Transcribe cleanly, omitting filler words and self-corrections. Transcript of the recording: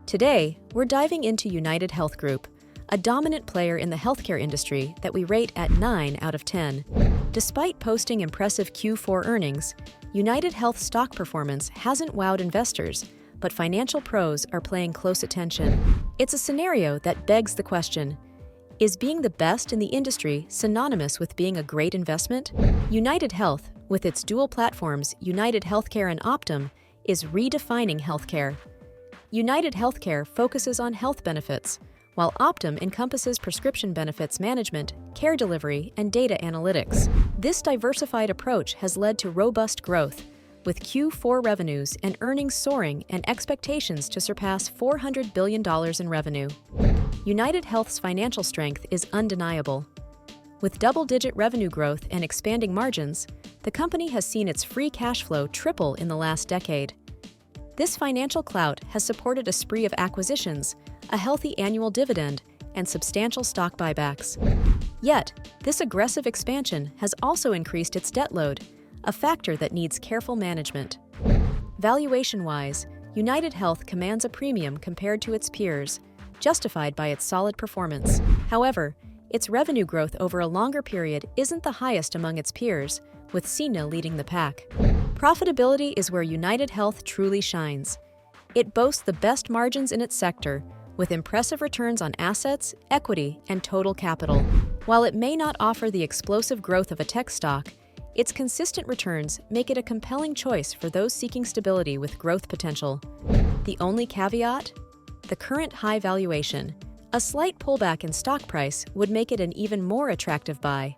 Today, we're diving into UnitedHealth Group, a dominant player in the healthcare industry that we rate at 9 out of 10. Despite posting impressive Q4 earnings, UnitedHealth stock performance hasn't wowed investors, but financial pros are paying close attention. It's a scenario that begs the question, is being the best in the industry synonymous with being a great investment? UnitedHealth, with its dual platforms UnitedHealthcare and Optum, is redefining healthcare. UnitedHealthcare focuses on health benefits, while Optum encompasses prescription benefits management, care delivery, and data analytics. This diversified approach has led to robust growth, with Q4 revenues and earnings soaring and expectations to surpass $400 billion in revenue. UnitedHealth's financial strength is undeniable. With double-digit revenue growth and expanding margins, the company has seen its free cash flow triple in the last decade. This financial clout has supported a spree of acquisitions, a healthy annual dividend, and substantial stock buybacks. Yet, this aggressive expansion has also increased its debt load, a factor that needs careful management. Valuation-wise, UnitedHealth commands a premium compared to its peers, justified by its solid performance. However, its revenue growth over a longer period isn't the highest among its peers, with Cigna leading the pack. Profitability is where UnitedHealth truly shines. It boasts the best margins in its sector, with impressive returns on assets, equity, and total capital. While it may not offer the explosive growth of a tech stock, its consistent returns make it a compelling choice for those seeking stability with growth potential. The only caveat? The current high valuation. A slight pullback in stock price would make it an even more attractive buy.